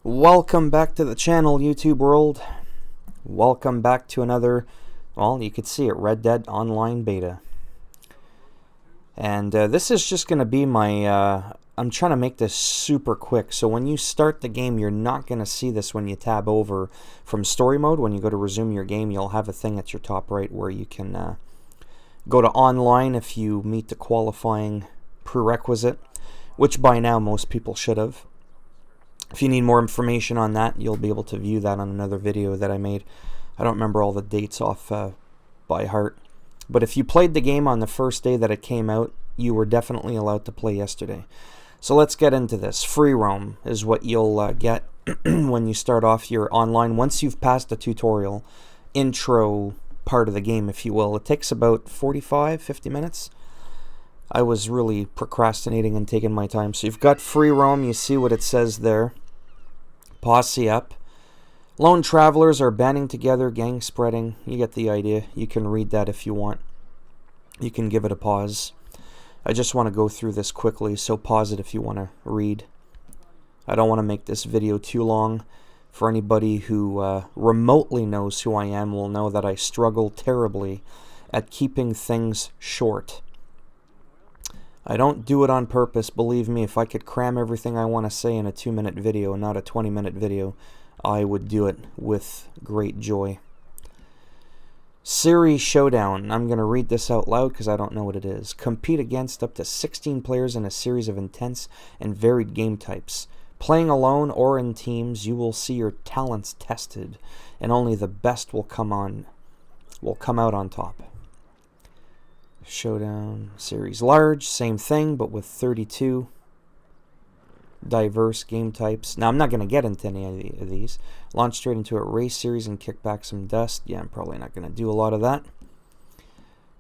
Welcome back to the channel, YouTube world. Welcome back to another, well, you could see it, Red Dead Online Beta. And this is just going to be my, I'm trying to make this super quick. So when you start the game, you're not going to see this when you tab over from story mode. When you go to resume your game, you'll have a thing at your top right where you can go to online if you meet the qualifying prerequisite, which by now most people should have. If you need more information on that, you'll be able to view that on another video that I made. I don't remember all the dates off by heart. But if you played the game on the first day that it came out, you were definitely allowed to play yesterday. So let's get into this. Free roam is what you'll get when you start off your online. Once you've passed the tutorial intro part of the game, if you will. It takes about 45-50 minutes. I was really procrastinating and taking my time. So you've got free roam. You see what it says there. Posse up. Lone travelers are banding together, gang spreading. You get the idea. You can read that if you want. You can give it a pause. I just want to go through this quickly, so pause it if you want to read. I don't want to make this video too long. For anybody who remotely knows who I am will know that I struggle terribly at keeping things short. I don't do it on purpose, believe me. If I could cram everything I want to say in a 2-minute video, not a 20-minute video, I would do it with great joy. Series Showdown. I'm going to read this out loud because I don't know what it is. Compete against up to 16 players in a series of intense and varied game types. Playing alone or in teams, you will see your talents tested, and only the best will come out on top. Showdown series large, same thing, but with 32 diverse game types. Now, I'm not going to get into any of these. Launch straight into a race series and kick back some dust. Yeah, I'm probably not going to do a lot of that.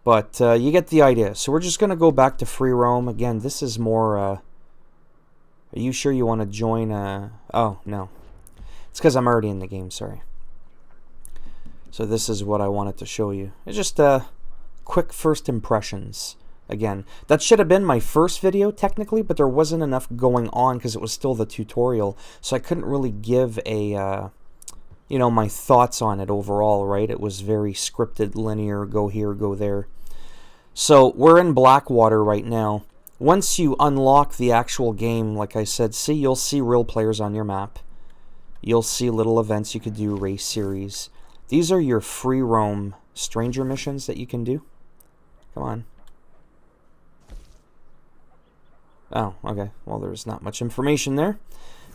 But you get the idea. So we're just going to go back to free roam. Again, this is more... are you sure you want to join? Oh, no. It's because I'm already in the game, sorry. So this is what I wanted to show you. It's just... quick first impressions. Again, that should have been my first video technically, but there wasn't enough going on because it was still the tutorial, so I couldn't really give a you know, my thoughts on it overall, right? It was very scripted, linear, go here, go there. So we're in Blackwater right now. Once you unlock the actual game, like I said, you'll see real players on your map. You'll see little events you could do, race series. These are your free roam stranger missions that you can do. Come on. Oh, okay. Well, there's not much information there.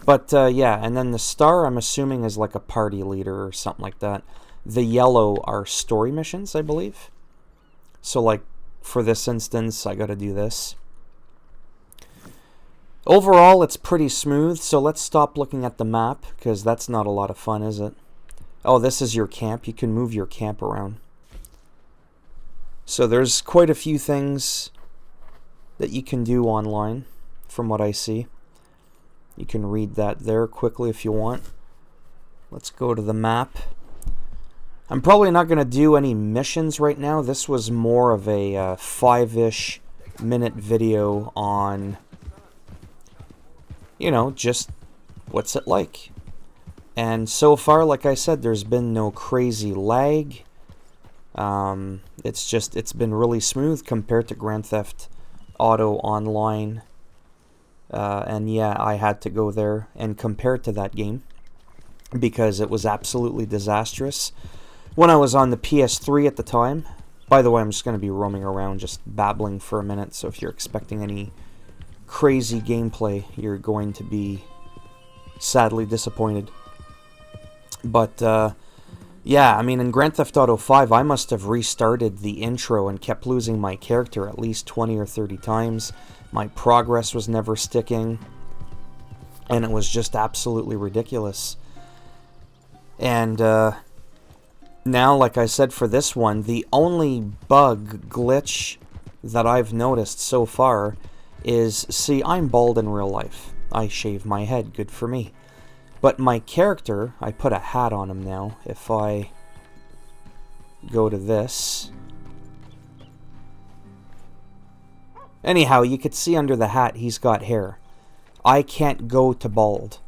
But, yeah, and then the star, I'm assuming, is like a party leader or something like that. The yellow are story missions, I believe. So, like, for this instance, I gotta do this. Overall, it's pretty smooth, so let's stop looking at the map, because that's not a lot of fun, is it? Oh, this is your camp. You can move your camp around. So there's quite a few things that you can do online, from what I see. You can read that there quickly if you want. Let's go to the map. I'm probably not going to do any missions right now. This was more of a 5-ish minute video on, you know, just what's it like. And so far, like I said, there's been no crazy lag. It's been really smooth compared to Grand Theft Auto Online. And yeah, I had to go there and compare it to that game because it was absolutely disastrous when I was on the PS3 at the time. By the way, I'm just going to be roaming around just babbling for a minute, so if you're expecting any crazy gameplay, you're going to be sadly disappointed. But, yeah, I mean, in Grand Theft Auto 5, I must have restarted the intro and kept losing my character at least 20 or 30 times. My progress was never sticking, and it was just absolutely ridiculous. And now, like I said, for this one, the only bug glitch that I've noticed so far is, see, I'm bald in real life. I shave my head, good for me. But my character, I put a hat on him now. If I go to this. Anyhow, you could see under the hat he's got hair. I can't go to bald.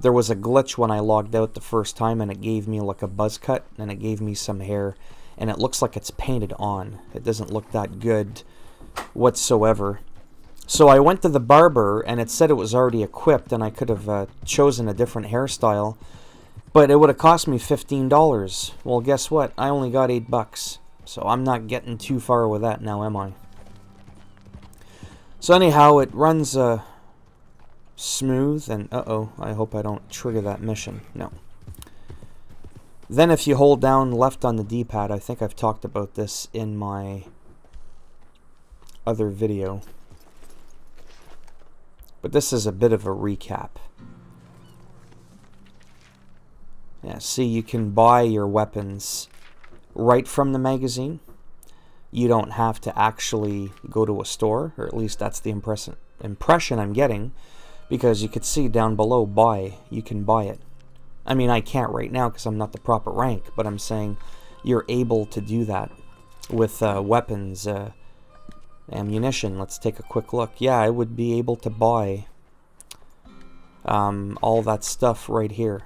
there was a glitch when I logged out the first time, and it gave me like a buzz cut, and it gave me some hair, and it looks like it's painted on. It doesn't look that good whatsoever. So I went to the barber, and it said it was already equipped, and I could have chosen a different hairstyle, but it would have cost me $15. Well, guess what? I only got $8, so I'm not getting too far with that now, am I? So anyhow, it runs smooth, and I hope I don't trigger that mission. No. Then if you hold down left on the D-pad, I think I've talked about this in my other video, but this is a bit of a recap. Yeah, see, you can buy your weapons right from the magazine. You don't have to actually go to a store, or at least that's the impression I'm getting, because you could see down below, buy. You can buy it. I mean, I can't right now because I'm not the proper rank, but I'm saying you're able to do that with weapons, ammunition. Let's take a quick look. Yeah, I would be able to buy all that stuff right here.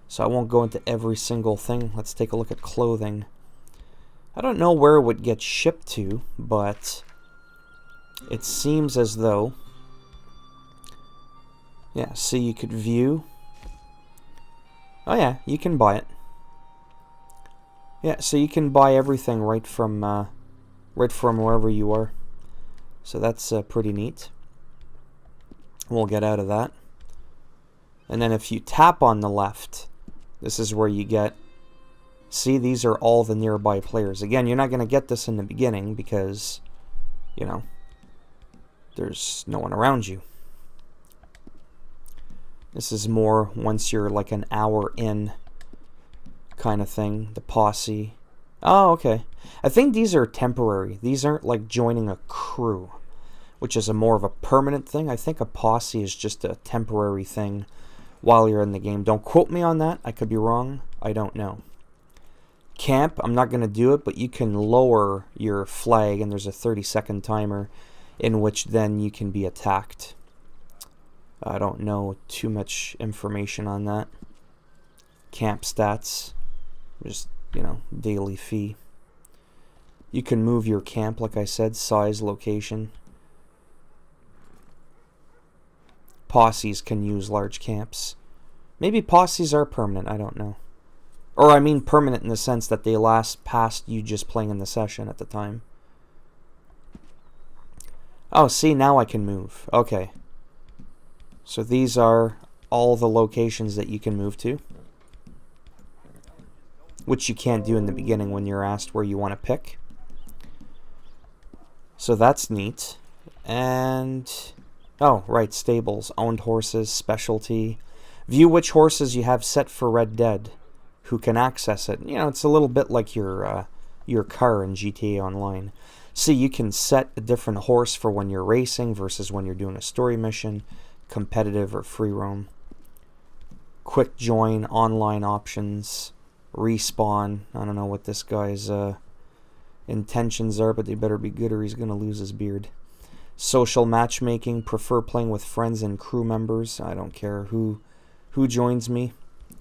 So I won't go into every single thing. Let's take a look at clothing. I don't know where it would get shipped to, but it seems as though, yeah, see, you could view. Oh yeah, you can buy it. Yeah, so you can buy everything right from wherever you are. So that's pretty neat. We'll get out of that. And then if you tap on the left, this is where you get, see, these are all the nearby players. Again, you're not going to get this in the beginning because, you know, there's no one around you. This is more once you're like an hour in kind of thing. The posse. Oh, okay. I think these are temporary. These aren't like joining a crew, which is a more of a permanent thing. I think a posse is just a temporary thing while you're in the game. Don't quote me on that. I could be wrong. I don't know. Camp, I'm not going to do it, but you can lower your flag, and there's a 30-second timer in which then you can be attacked. I don't know too much information on that. Camp stats, just, you know, daily fee. You can move your camp, like I said, size, location. Posses can use large camps. Maybe posses are permanent, I don't know. Or I mean permanent in the sense that they last past you just playing in the session at the time. Oh, see, now I can move. Okay. So these are all the locations that you can move to, which you can't do in the beginning when you're asked where you want to pick. So that's neat. And, oh, right, stables, owned horses, specialty. View which horses you have set for Red Dead, who can access it. You know, it's a little bit like your car in GTA Online. See, you can set a different horse for when you're racing versus when you're doing a story mission, competitive or free roam. Quick join, online options, respawn. I don't know what this guy's intentions are, but they better be good or he's going to lose his beard. Social matchmaking, prefer playing with friends and crew members. I don't care who joins me.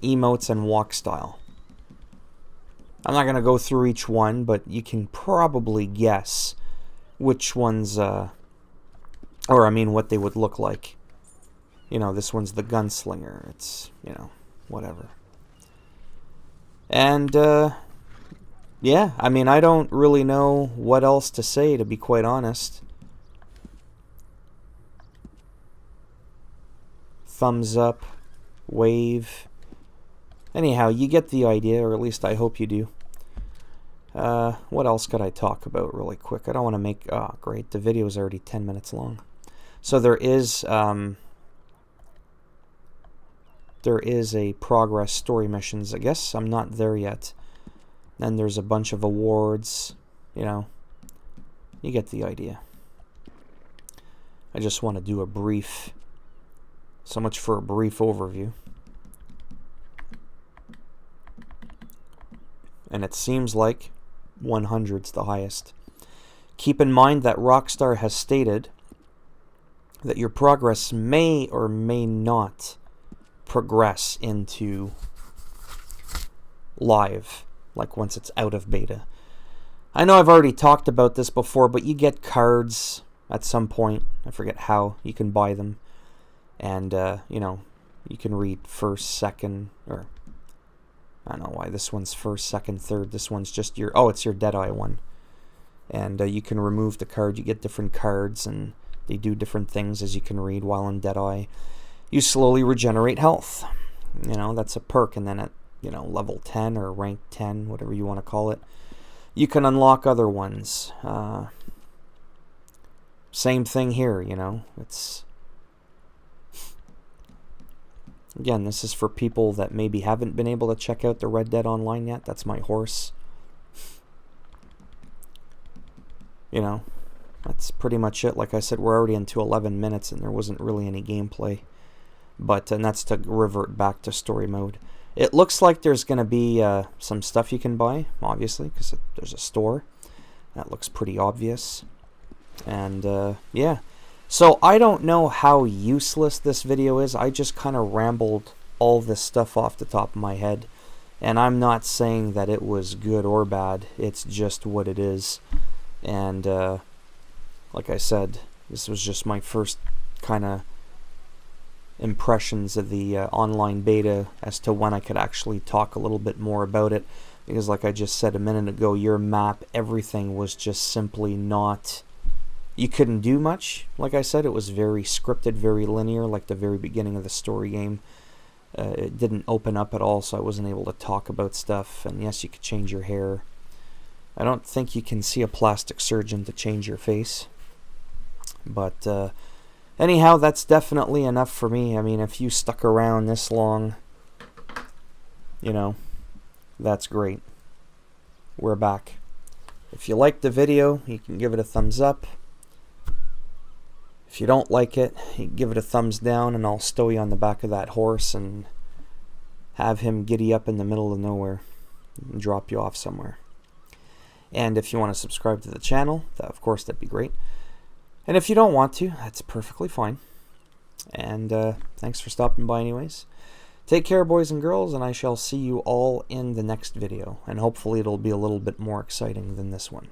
Emotes and walk style. I'm not going to go through each one, but you can probably guess which ones, or I mean what they would look like. You know, this one's the gunslinger. It's, you know, whatever. And, yeah, I mean, I don't really know what else to say, to be quite honest. Thumbs up, wave. Anyhow, you get the idea, or at least I hope you do. What else could I talk about really quick? I don't want to make... Oh, great. The video is already 10 minutes long. So there is a progress story missions. I guess I'm not there yet. Then there's a bunch of awards. You know, you get the idea. I just want to do a brief... So much for a brief overview. And it seems like 100's the highest. Keep in mind that Rockstar has stated that your progress may or may not progress into live, like once it's out of beta. I know I've already talked about this before, but you get cards at some point. I forget how you can buy them. And, you know, you can read first, second, or I don't know why this one's first, second, third. This one's just your, oh, it's your Deadeye one. And you can remove the card. You get different cards, and they do different things as you can read while in Deadeye. You slowly regenerate health. You know, that's a perk. And then at, you know, level 10 or rank 10, whatever you want to call it, you can unlock other ones. Same thing here, you know. It's, again, this is for people that maybe haven't been able to check out the Red Dead Online yet. That's my horse. You know, that's pretty much it. Like I said, we're already into 11 minutes and there wasn't really any gameplay. But, and that's to revert back to story mode. It looks like there's going to be some stuff you can buy, obviously, because there's a store. That looks pretty obvious. And, yeah. So, I don't know how useless this video is. I just kind of rambled all this stuff off the top of my head. And I'm not saying that it was good or bad. It's just what it is. And, like I said, this was just my first kind of impressions of the online beta as to when I could actually talk a little bit more about it, because like I just said a minute ago, your map, everything was just simply not, you couldn't do much. Like I said, it was very scripted, very linear, like the very beginning of the story game. It didn't open up at all, so I wasn't able to talk about stuff. And yes, you could change your hair. I don't think you can see a plastic surgeon to change your face, but anyhow, that's definitely enough for me. I mean, if you stuck around this long, you know, that's great. We're back. If you liked the video, you can give it a thumbs up. If you don't like it, you can give it a thumbs down, and I'll stow you on the back of that horse and have him giddy up in the middle of nowhere and drop you off somewhere. And if you want to subscribe to the channel, of course, that'd be great. And if you don't want to, that's perfectly fine. And thanks for stopping by anyways. Take care, boys and girls, and I shall see you all in the next video. And hopefully it'll be a little bit more exciting than this one.